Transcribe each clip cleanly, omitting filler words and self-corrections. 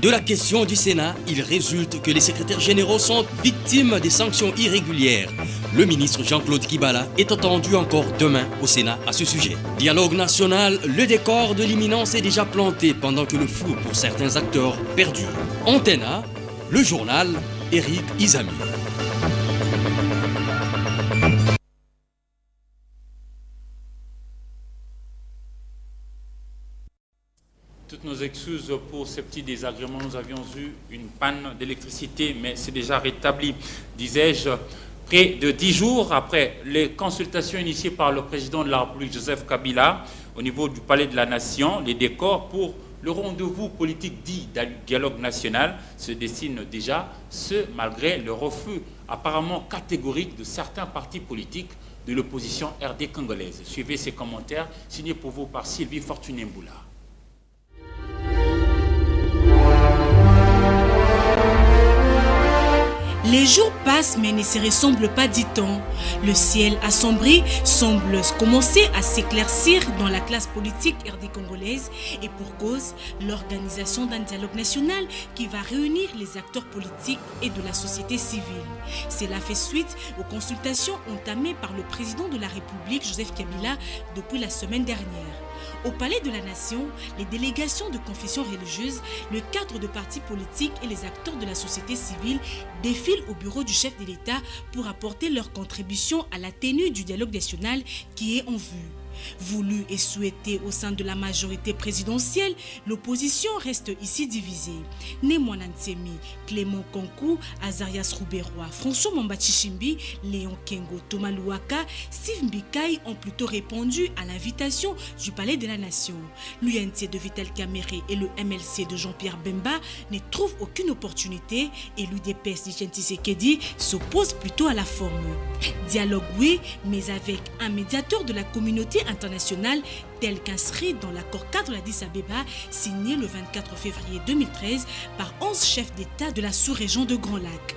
De la question du Sénat, il résulte que les secrétaires généraux sont victimes des sanctions irrégulières. Le ministre Jean-Claude Kibala est attendu encore demain au Sénat à ce sujet. Dialogue national, le décor de l'imminence est déjà planté pendant que le flou pour certains acteurs perdure. Antenne A, le journal, Eric Izami. Toutes nos excuses pour ces petits désagréments. Nous avions eu une panne d'électricité, mais c'est déjà rétabli, disais-je. Près de 10 jours après les consultations initiées par le président de la République, Joseph Kabila, au niveau du Palais de la Nation, les décors pour le rendez-vous politique dit dialogue national se dessinent déjà, ce malgré le refus apparemment catégorique de certains partis politiques de l'opposition RD congolaise. Suivez ces commentaires signés pour vous par Sylvie Fortuné-Mboula. Les jours passent mais ne se ressemblent pas, dit-on. Le ciel assombri semble commencer à s'éclaircir dans la classe politique RD congolaise et pour cause, l'organisation d'un dialogue national qui va réunir les acteurs politiques et de la société civile. Cela fait suite aux consultations entamées par le président de la République, Joseph Kabila, depuis la semaine dernière. Au Palais de la Nation, les délégations de confessions religieuses, le cadre de partis politiques et les acteurs de la société civile défilent au bureau du chef de l'État pour apporter leur contribution à la tenue du dialogue national qui est en vue. Voulu et souhaité au sein de la majorité présidentielle, l'opposition reste ici divisée. Némoana Ntsemi, Clément Kankou, Azarias Rouberois, François Mambachichimbi, Léon Kengo, Thomas Louaka, Steve Mbikai ont plutôt répondu à l'invitation du Palais de la Nation. L'UNC de Vital Kamere et le MLC de Jean-Pierre Bemba ne trouvent aucune opportunité et l'UDPS d'Etienne Tshisekedi s'oppose plutôt à la forme. Dialogue oui, mais avec un médiateur de la communauté internationale tel qu'inscrit dans l'accord cadre d'Addis Abeba signé le 24 février 2013 par 11 chefs d'État de la sous-région de Grand Lac.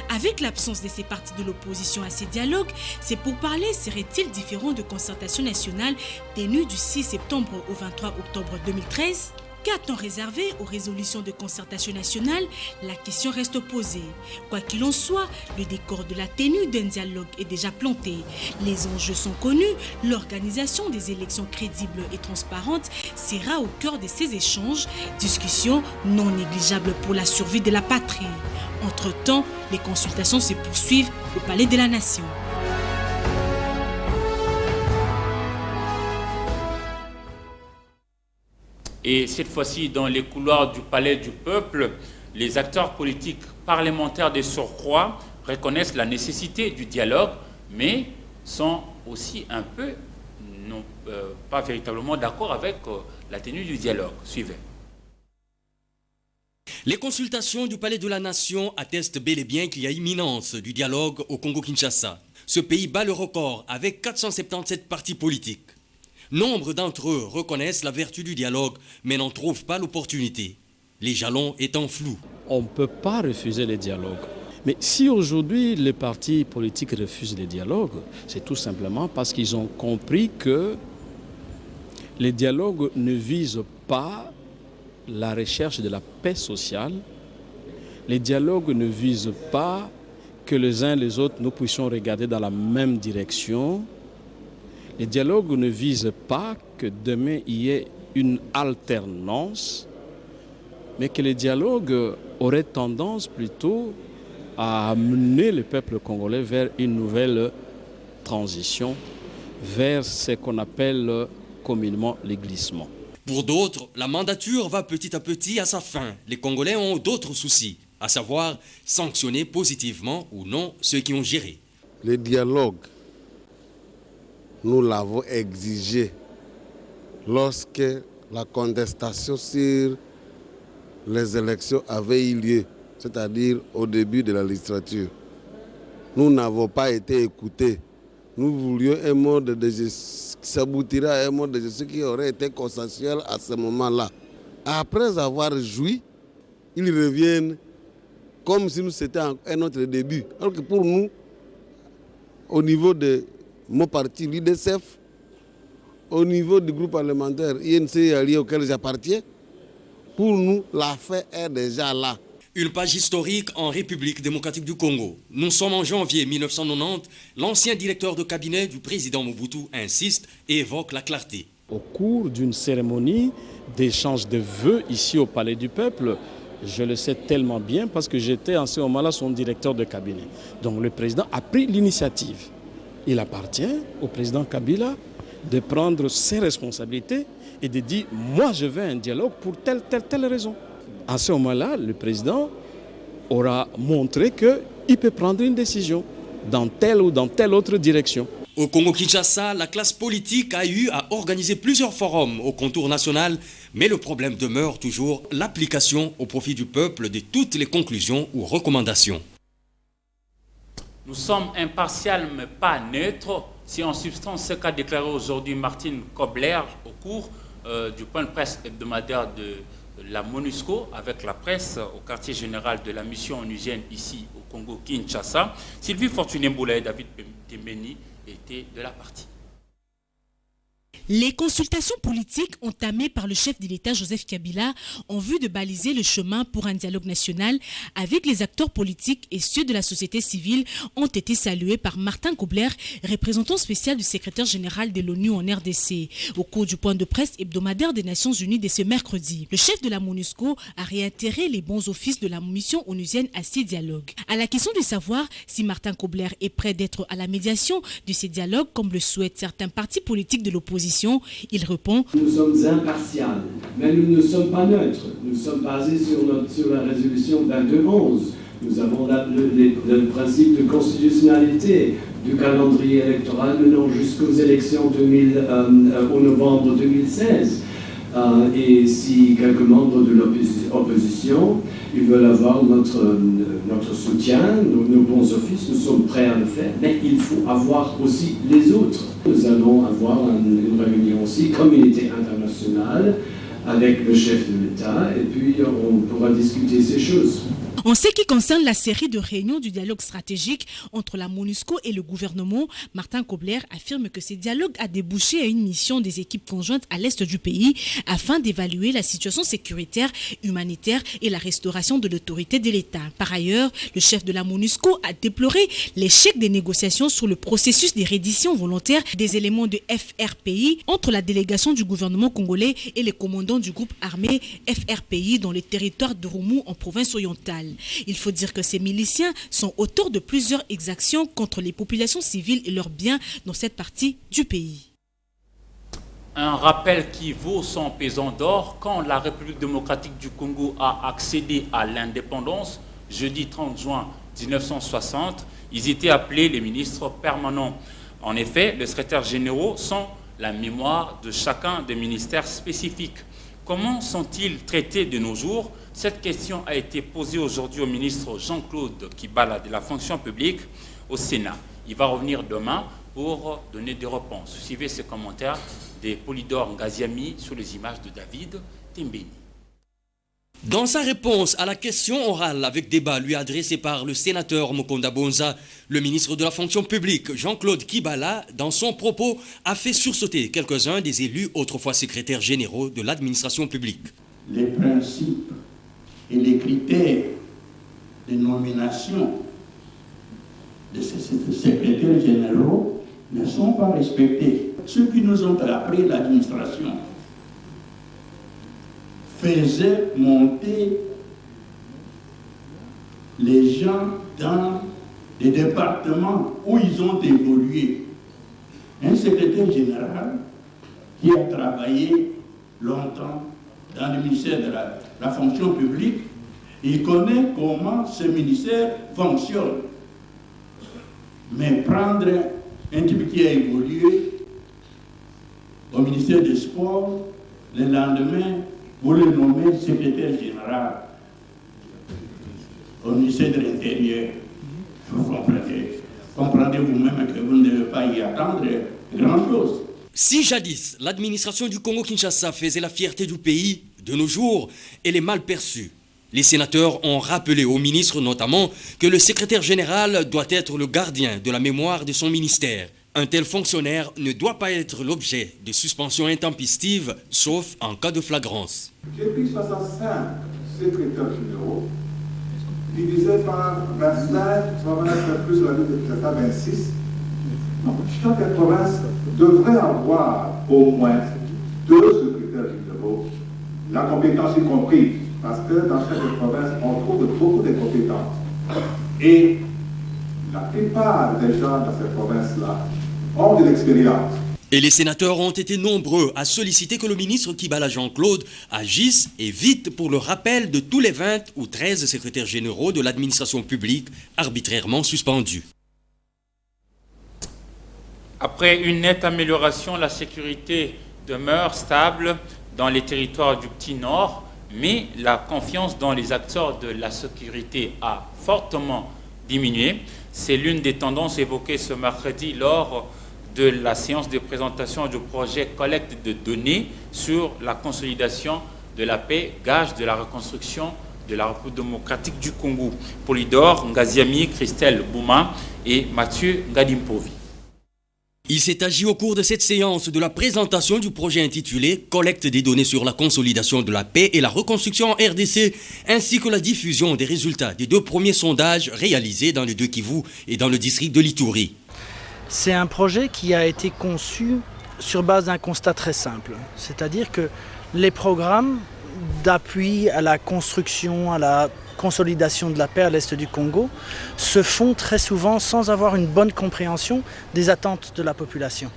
Avec l'absence de ces partis de l'opposition à ces dialogues, ces pourparlers seraient-ils différents de concertation nationale tenue du 6 septembre au 23 octobre 2013 ? Qu'a-t-on réservé aux résolutions de concertation nationale? La question reste posée. Quoi qu'il en soit, le décor de la tenue d'un dialogue est déjà planté. Les enjeux sont connus, l'organisation des élections crédibles et transparentes sera au cœur de ces échanges, discussions non négligeables pour la survie de la patrie. Entre-temps, les consultations se poursuivent au Palais de la Nation. Et cette fois-ci, dans les couloirs du Palais du Peuple, les acteurs politiques parlementaires des surcroît reconnaissent la nécessité du dialogue, mais sont aussi un peu, non pas véritablement d'accord avec la tenue du dialogue. Suivez. Les consultations du Palais de la Nation attestent bel et bien qu'il y a imminence du dialogue au Congo-Kinshasa. Ce pays bat le record avec 477 partis politiques. Nombre d'entre eux reconnaissent la vertu du dialogue, mais n'en trouvent pas l'opportunité, les jalons étant flous. On ne peut pas refuser les dialogues. Mais si aujourd'hui les partis politiques refusent les dialogues, c'est tout simplement parce qu'ils ont compris que les dialogues ne visent pas la recherche de la paix sociale. Les dialogues ne visent pas que les uns et les autres nous puissions regarder dans la même direction. Les dialogues ne visent pas que demain il y ait une alternance, mais que les dialogues auraient tendance plutôt à amener le peuple congolais vers une nouvelle transition, vers ce qu'on appelle communément le glissement. Pour d'autres, la mandature va petit à petit à sa fin. Les Congolais ont d'autres soucis, à savoir sanctionner positivement ou non ceux qui ont géré. Le dialogue, nous l'avons exigé lorsque la contestation sur les élections avait eu lieu, c'est-à-dire au début de la législature. Nous n'avons pas été écoutés. Nous voulions un mode de gestion, s'aboutira à un mode de gestion qui aurait été consensuel à ce moment-là. Après avoir joui, ils reviennent comme si nous c'était un autre début. Alors que pour nous, au niveau de mon parti, l'IDCF, au niveau du groupe parlementaire INC allié auquel j'appartiens, Pour nous, l'affaire est déjà là. Une page historique en République démocratique du Congo. Nous sommes en janvier 1990. L'ancien directeur de cabinet du président Mobutu insiste et évoque la clarté. Au cours d'une cérémonie d'échange de vœux ici au Palais du Peuple, je le sais tellement bien parce que j'étais en ce moment-là son directeur de cabinet. Donc le président a pris l'initiative. Il appartient au président Kabila de prendre ses responsabilités et de dire « moi je veux un dialogue pour telle raison ». À ce moment-là, le président aura montré qu'il peut prendre une décision dans telle ou dans telle autre direction. Au Congo-Kinshasa, la classe politique a eu à organiser plusieurs forums au contour national, mais le problème demeure toujours l'application au profit du peuple de toutes les conclusions ou recommandations. Nous sommes impartials mais pas neutres. C'est en substance ce qu'a déclaré aujourd'hui Martine Kobler au cours du point de presse hebdomadaire de la MONUSCO avec la presse au quartier général de la mission onusienne ici au Congo-Kinshasa. Sylvie Fortuné-Mboula et David Tembeni étaient de la partie. Les consultations politiques entamées par le chef de l'État Joseph Kabila en vue de baliser le chemin pour un dialogue national avec les acteurs politiques et ceux de la société civile ont été saluées par Martin Kobler, représentant spécial du secrétaire général de l'ONU en RDC, au cours du point de presse hebdomadaire des Nations Unies de ce mercredi. Le chef de la MONUSCO a réitéré les bons offices de la mission onusienne à ces dialogues. À la question de savoir si Martin Kobler est prêt d'être à la médiation de ces dialogues, comme le souhaitent certains partis politiques de l'opposition, il répond: nous sommes impartiaux, mais nous ne sommes pas neutres. Nous sommes basés sur la résolution 2211. Nous avons le principe de constitutionnalité du calendrier électoral menant jusqu'aux élections au novembre 2016. Et si quelques membres de l'opposition ils veulent avoir notre soutien, nos bons offices, nous sommes prêts à le faire, mais il faut avoir aussi les autres. Nous allons avoir une réunion aussi, communauté internationale, avec le chef de l'État, et puis on pourra discuter ces choses. En ce qui concerne la série de réunions du dialogue stratégique entre la MONUSCO et le gouvernement, Martin Kobler affirme que ce dialogue a débouché à une mission des équipes conjointes à l'est du pays afin d'évaluer la situation sécuritaire, humanitaire et la restauration de l'autorité de l'État. Par ailleurs, le chef de la MONUSCO a déploré l'échec des négociations sur le processus de reddition volontaire des éléments de FRPI entre la délégation du gouvernement congolais et les commandants du groupe armé FRPI dans le territoire de Roumu en province orientale. Il faut dire que ces miliciens sont auteurs de plusieurs exactions contre les populations civiles et leurs biens dans cette partie du pays. Un rappel qui vaut son pesant d'or: quand la République démocratique du Congo a accédé à l'indépendance, jeudi 30 juin 1960, ils étaient appelés les ministres permanents. En effet, les secrétaires généraux sont la mémoire de chacun des ministères spécifiques. Comment sont-ils traités de nos jours? Cette question a été posée aujourd'hui au ministre Jean-Claude Kibala de la fonction publique au Sénat. Il va revenir demain pour donner des réponses. Suivez ces commentaires de Polydore Ngaziami sur les images de David Tembeni. Dans sa réponse à la question orale avec débat lui adressée par le sénateur Mokonda Bonza, le ministre de la fonction publique Jean-Claude Kibala, dans son propos, a fait sursauter quelques-uns des élus autrefois secrétaires généraux de l'administration publique. Les principes et les critères de nomination de ces secrétaires généraux ne sont pas respectés. Ceux qui nous ont appris l'administration faisaient monter les gens dans les départements où ils ont évolué. Un secrétaire général qui a travaillé longtemps dans le ministère de la fonction publique, il connaît comment ce ministère fonctionne. Mais prendre un type qui a évolué au ministère des Sports, le lendemain, vous le nommez secrétaire général au ministère de l'Intérieur. Vous comprenez vous-même que vous ne devez pas y attendre grand-chose. Si jadis, l'administration du Congo-Kinshasa faisait la fierté du pays, de nos jours, elle est mal perçue. Les sénateurs ont rappelé au ministre notamment que le secrétaire général doit être le gardien de la mémoire de son ministère. Un tel fonctionnaire ne doit pas être l'objet de suspension intempestive, sauf en cas de flagrance. J'ai pris 65 secrétaires généraux, divisé par 25, 25 plus la vie de 26. Donc, chaque province devrait avoir au moins 2 secrétaires généraux, la compétence y compris, parce que dans chaque province, on trouve beaucoup de compétences. Et la plupart des gens dans ces provinces-là ont de l'expérience. Et les sénateurs ont été nombreux à solliciter que le ministre Kibala Jean-Claude agisse et vite pour le rappel de tous les 20 ou 13 secrétaires généraux de l'administration publique arbitrairement suspendus. Après une nette amélioration, la sécurité demeure stable dans les territoires du Petit Nord, mais la confiance dans les acteurs de la sécurité a fortement diminué. C'est l'une des tendances évoquées ce mercredi lors de la séance de présentation du projet collecte de données sur la consolidation de la paix, gage de la reconstruction de la République démocratique du Congo. Polydor Ngaziami, Christelle Bouma et Mathieu Ngadimpovi. Il s'est agi au cours de cette séance de la présentation du projet intitulé « Collecte des données sur la consolidation de la paix et la reconstruction en RDC » ainsi que la diffusion des résultats des 2 premiers sondages réalisés dans le 2 Kivu et dans le district de l'Ituri. C'est un projet qui a été conçu sur base d'un constat très simple, c'est-à-dire que les programmes d'appui à la construction, à la consolidation de la paix à l'est du Congo se font très souvent sans avoir une bonne compréhension des attentes de la population,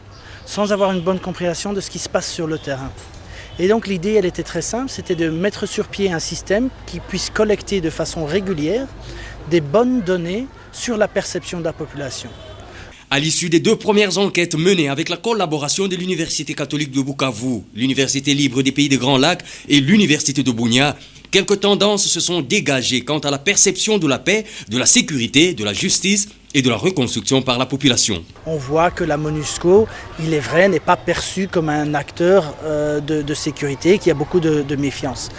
sans avoir une bonne compréhension de ce qui se passe sur le terrain. Et donc l'idée, elle était très simple, c'était de mettre sur pied un système qui puisse collecter de façon régulière des bonnes données sur la perception de la population. À l'issue des 2 premières enquêtes menées avec la collaboration de l'Université catholique de Bukavu, l'Université libre des pays des Grands Lacs et l'Université de Bunia, quelques tendances se sont dégagées quant à la perception de la paix, de la sécurité, de la justice et de la reconstruction par la population. On voit que la MONUSCO, il est vrai, n'est pas perçue comme un acteur de sécurité, qui a beaucoup de méfiance.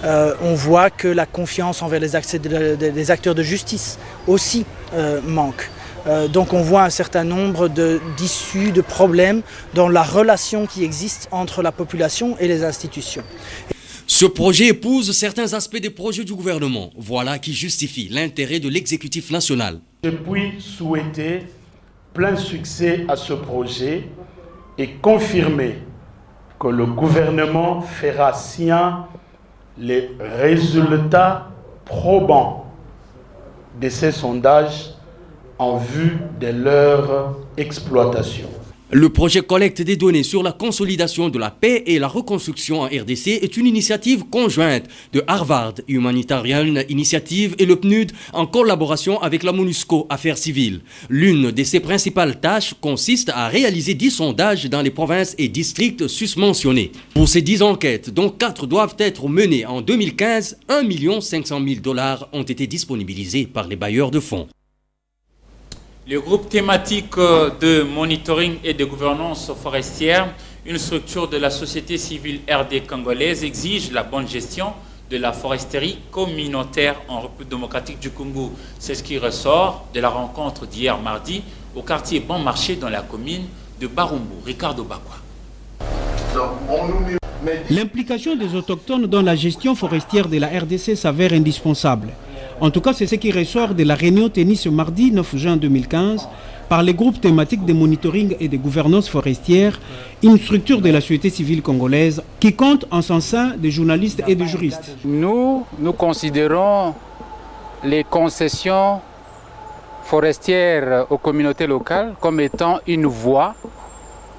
On voit que la confiance envers les acteurs de justice aussi manque. Donc on voit un certain nombre d'issues, de problèmes dans la relation qui existe entre la population et les institutions. Ce projet épouse certains aspects des projets du gouvernement. Voilà qui justifie l'intérêt de l'exécutif national. Je puis souhaiter plein succès à ce projet et confirmer que le gouvernement fera sien les résultats probants de ces sondages en vue de leur exploitation. Le projet collecte des données sur la consolidation de la paix et la reconstruction en RDC est une initiative conjointe de Harvard Humanitarian Initiative et le PNUD en collaboration avec la MONUSCO Affaires civiles. L'une de ses principales tâches consiste à réaliser 10 sondages dans les provinces et districts susmentionnés. Pour ces 10 enquêtes, dont 4 doivent être menées en 2015, 1 500 000 $ ont été disponibilisés par les bailleurs de fonds. Le groupe thématique de monitoring et de gouvernance forestière, une structure de la société civile RD congolaise, exige la bonne gestion de la foresterie communautaire en République démocratique du Congo. C'est ce qui ressort de la rencontre d'hier mardi au quartier Bon Marché dans la commune de Barumbu. Ricardo Bakwa. L'implication des autochtones dans la gestion forestière de la RDC s'avère indispensable. En tout cas, c'est ce qui ressort de la réunion tenue ce mardi 9 juin 2015 par les groupes thématiques de monitoring et de gouvernance forestière, une structure de la société civile congolaise qui compte en son sein des journalistes et des juristes. Nous considérons les concessions forestières aux communautés locales comme étant une voie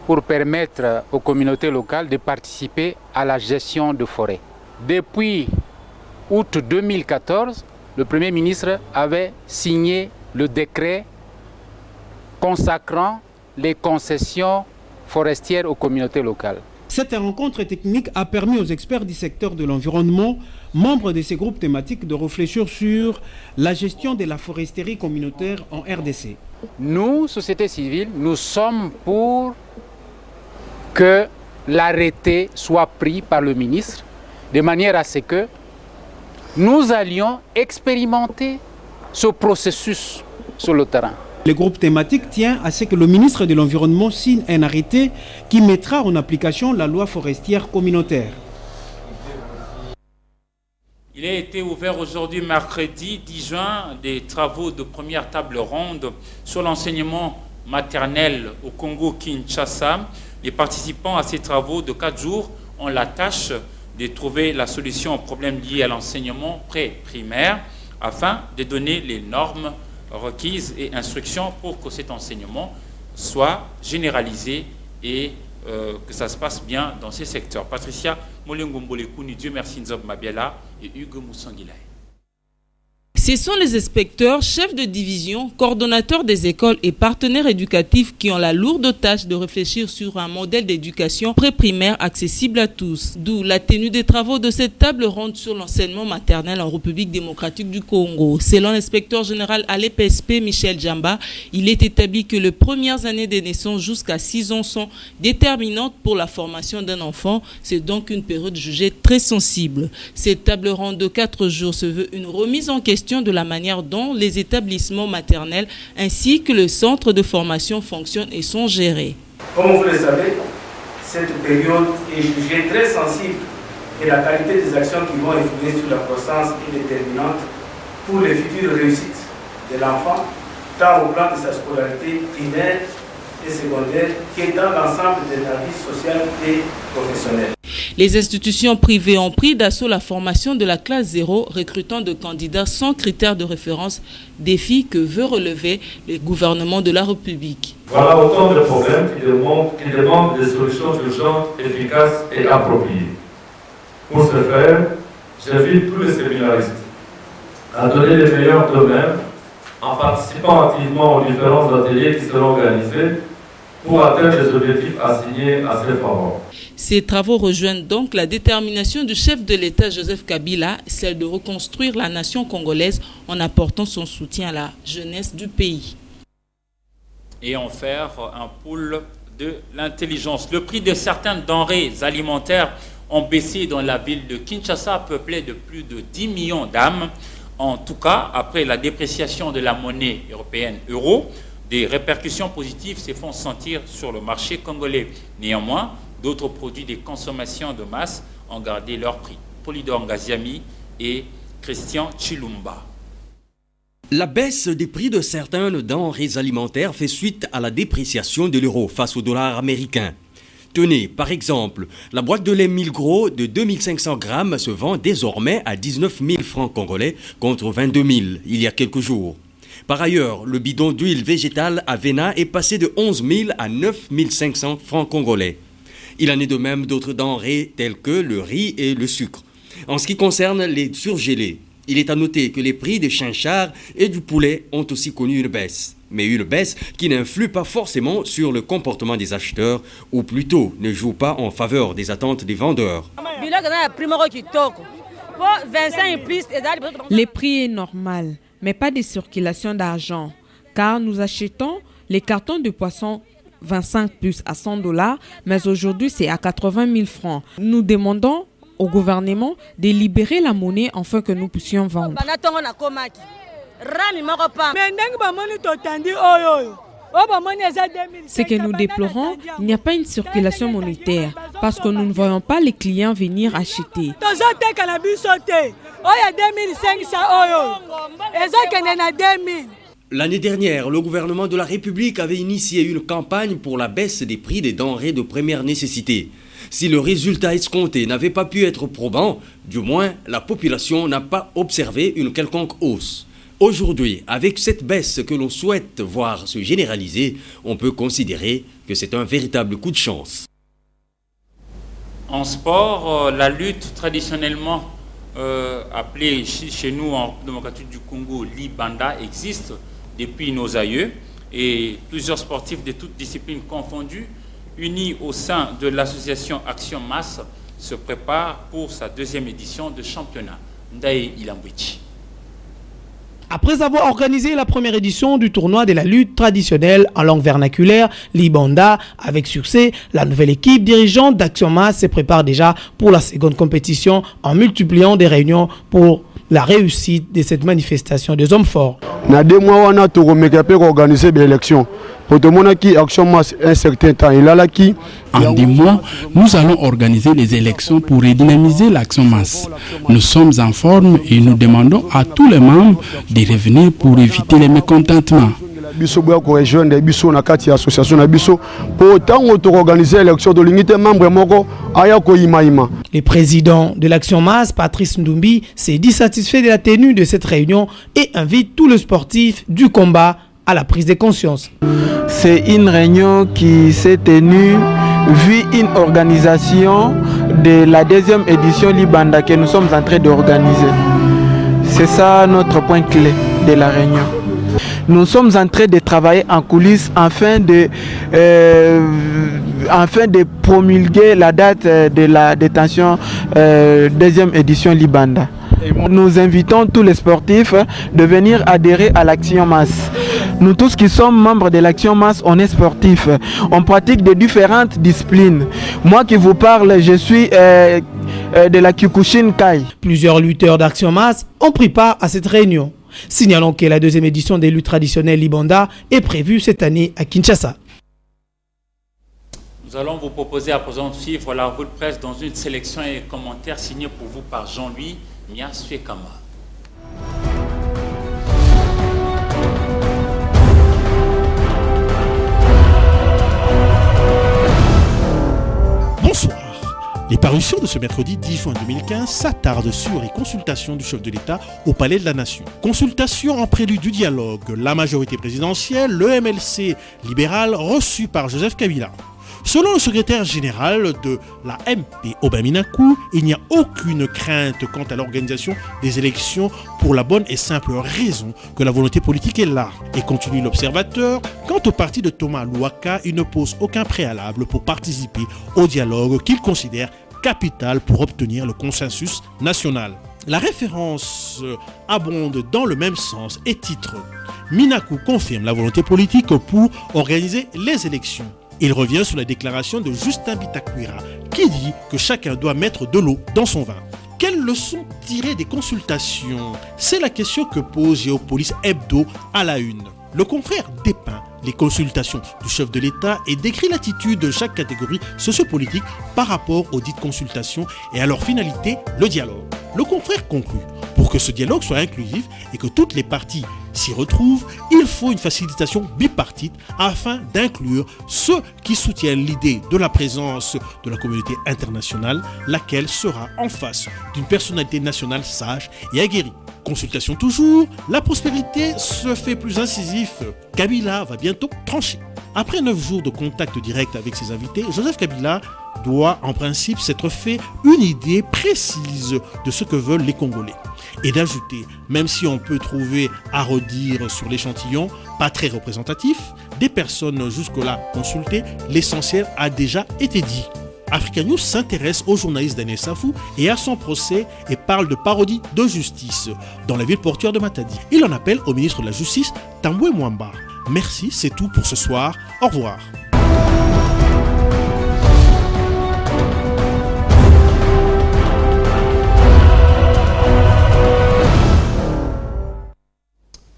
pour permettre aux communautés locales de participer à la gestion de forêts. Depuis août 2014, le Premier ministre avait signé le décret consacrant les concessions forestières aux communautés locales. Cette rencontre technique a permis aux experts du secteur de l'environnement, membres de ces groupes thématiques, de réfléchir sur la gestion de la foresterie communautaire en RDC. Nous, société civile, nous sommes pour que l'arrêté soit pris par le ministre de manière à ce que nous allions expérimenter ce processus sur le terrain. Le groupe thématique tient à ce que le ministre de l'Environnement signe un arrêté qui mettra en application la loi forestière communautaire. Il a été ouvert aujourd'hui, mercredi 10 juin, des travaux de première table ronde sur l'enseignement maternel au Congo-Kinshasa. Les participants à ces travaux de 4 jours ont la tâche de trouver la solution aux problèmes liés à l'enseignement pré-primaire afin de donner les normes requises et instructions pour que cet enseignement soit généralisé et que ça se passe bien dans ces secteurs. Patricia Molengombolekuni, Dieu merci Nzob Mabiela et Hugo Moussangilay. Ce sont les inspecteurs, chefs de division, coordonnateurs des écoles et partenaires éducatifs qui ont la lourde tâche de réfléchir sur un modèle d'éducation pré-primaire accessible à tous. D'où la tenue des travaux de cette table ronde sur l'enseignement maternel en République démocratique du Congo. Selon l'inspecteur général à l'EPSP, Michel Djamba, il est établi que les premières années de naissance jusqu'à 6 ans sont déterminantes pour la formation d'un enfant. C'est donc une période jugée très sensible. Cette table ronde de 4 jours se veut une remise en question de la manière dont les établissements maternels ainsi que le centre de formation fonctionnent et sont gérés. Comme vous le savez, cette période est jugée très sensible et la qualité des actions qui vont influer sur la croissance est déterminante pour les futures réussites de l'enfant, tant au plan de sa scolarité primaire et secondaire que dans l'ensemble de la vie sociale et professionnelle. Les institutions privées ont pris d'assaut la formation de la classe 0, recrutant de candidats sans critères de référence, défi que veut relever le gouvernement de la République. Voilà autant de problèmes qui demandent des solutions urgentes, efficaces et appropriées. Pour ce faire, j'invite tous les séminaristes à donner les meilleurs d'eux-mêmes en participant activement aux différents ateliers qui seront organisés pour atteindre les objectifs assignés à ces parents. Ces travaux rejoignent donc la détermination du chef de l'État Joseph Kabila, celle de reconstruire la nation congolaise en apportant son soutien à la jeunesse du pays. Et en faire un pôle de l'intelligence. Le prix de certaines denrées alimentaires ont baissé dans la ville de Kinshasa, peuplée de plus de 10 millions d'âmes. En tout cas, après la dépréciation de la monnaie européenne euro, des répercussions positives se font sentir sur le marché congolais. Néanmoins, d'autres produits de consommation de masse ont gardé leur prix. Polydor Ngaziami et Christian Chilumba. La baisse des prix de certaines denrées alimentaires fait suite à la dépréciation de l'euro face au dollar américain. Tenez, par exemple, la boîte de lait 1000 gros de 2500 grammes se vend désormais à 19 000 francs congolais contre 22 000 il y a quelques jours. Par ailleurs, le bidon d'huile végétale Avena est passé de 11 000 à 9 500 francs congolais. Il en est de même d'autres denrées telles que le riz et le sucre. En ce qui concerne les surgelés, il est à noter que les prix des chinchards et du poulet ont aussi connu une baisse. Mais une baisse qui n'influe pas forcément sur le comportement des acheteurs, ou plutôt ne joue pas en faveur des attentes des vendeurs. Le prix est normal, mais pas de circulation d'argent, car nous achetons les cartons de poisson 25 plus à $100, mais aujourd'hui c'est à 80 000 francs. Nous demandons au gouvernement de libérer la monnaie afin que nous puissions vendre. Ce que nous déplorons, il n'y a pas une circulation monétaire parce que nous ne voyons pas les clients venir acheter. L'année dernière, le gouvernement de la République avait initié une campagne pour la baisse des prix des denrées de première nécessité. Si le résultat escompté n'avait pas pu être probant, du moins la population n'a pas observé une quelconque hausse. Aujourd'hui, avec cette baisse que l'on souhaite voir se généraliser, on peut considérer que c'est un véritable coup de chance. En sport, la lutte traditionnellement appelée chez nous en démocratie du Congo Libanda existe depuis nos aïeux et plusieurs sportifs de toutes disciplines confondues, unis au sein de l'association Action Masse, se préparent pour sa deuxième édition de championnat. Ndaye Ilambwichi. Après avoir organisé la première édition du tournoi de la lutte traditionnelle en langue vernaculaire, Libanda, avec succès, la nouvelle équipe dirigeante d'Action Masse se prépare déjà pour la seconde compétition en multipliant des réunions pour la réussite de cette manifestation des hommes forts. na 2 mois wana tokomeka pe organiser des élections. Pour tout le monde qui action masse un certain temps, il a là qui. En 10 mois, nous allons organiser les élections pour redynamiser l'action masse. Nous sommes en forme et nous demandons à tous les membres de revenir pour éviter les mécontentements. Le président de l'Action Masse, Patrice Ndumbi, s'est dit satisfait de la tenue de cette réunion et invite tous les sportifs du combat à la prise de conscience. C'est une réunion qui s'est tenue vu une organisation de la 2e édition Libanda que nous sommes en train d'organiser. C'est ça notre point clé de la réunion. Nous sommes en train de travailler en coulisses afin de promulguer la date de la détention 2e édition Libanda. Nous invitons tous les sportifs de venir adhérer à l'Action Masse. Nous tous qui sommes membres de l'Action Masse, on est sportifs. On pratique de différentes disciplines. Moi qui vous parle, je suis de la Kyokushin Kai. Plusieurs lutteurs d'Action Masse ont pris part à cette réunion. Signalons que la 2e édition des luttes traditionnelles Libanda est prévue cette année à Kinshasa. Nous allons vous proposer à présent de suivre la revue de presse dans une sélection et commentaires signés pour vous par Jean-Louis Miasuekama. Bonsoir. Les parutions de ce mercredi 10 juin 2015 s'attardent sur les consultations du chef de l'État au Palais de la Nation. Consultation en prélude du dialogue, la majorité présidentielle, le MLC libéral reçu par Joseph Kabila. Selon le secrétaire général de la MP, Aubin Minakou, il n'y a aucune crainte quant à l'organisation des élections pour la bonne et simple raison que la volonté politique est là. Et continue l'observateur, quant au parti de Thomas Louaka, il ne pose aucun préalable pour participer au dialogue qu'il considère capital pour obtenir le consensus national. La référence abonde dans le même sens et titre « Minakou confirme la volonté politique pour organiser les élections ». Il revient sur la déclaration de Justin Bitakwira qui dit que chacun doit mettre de l'eau dans son vin. Quelles leçons tirer des consultations? C'est la question que pose Géopolis Hebdo à la une. Le confrère dépeint les consultations du chef de l'État et décrit l'attitude de chaque catégorie sociopolitique par rapport aux dites consultations et à leur finalité, le dialogue. Le confrère conclut, pour que ce dialogue soit inclusif et que toutes les parties s'y retrouvent, il faut une facilitation bipartite afin d'inclure ceux qui soutiennent l'idée de la présence de la communauté internationale, laquelle sera en face d'une personnalité nationale sage et aguerrie. Consultation toujours, la prospérité se fait plus incisif. Kabila va bientôt trancher. Après 9 jours de contact direct avec ses invités, Joseph Kabila doit en principe s'être fait une idée précise de ce que veulent les Congolais. Et d'ajouter, même si on peut trouver à redire sur l'échantillon, pas très représentatif, des personnes jusque-là consultées, l'essentiel a déjà été dit. Africa News s'intéresse au journaliste Daniel Safou et à son procès et parle de parodie de justice dans la ville portuaire de Matadi. Il en appelle au ministre de la Justice, Tambwe Mwamba. Merci, c'est tout pour ce soir. Au revoir.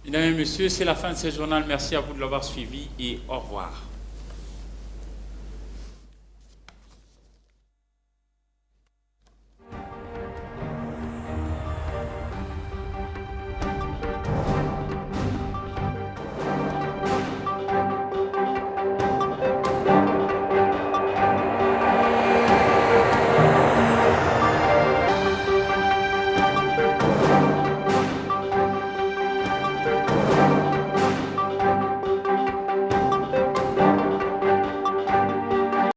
Mesdames et messieurs, c'est la fin de ce journal. Merci à vous de l'avoir suivi et au revoir.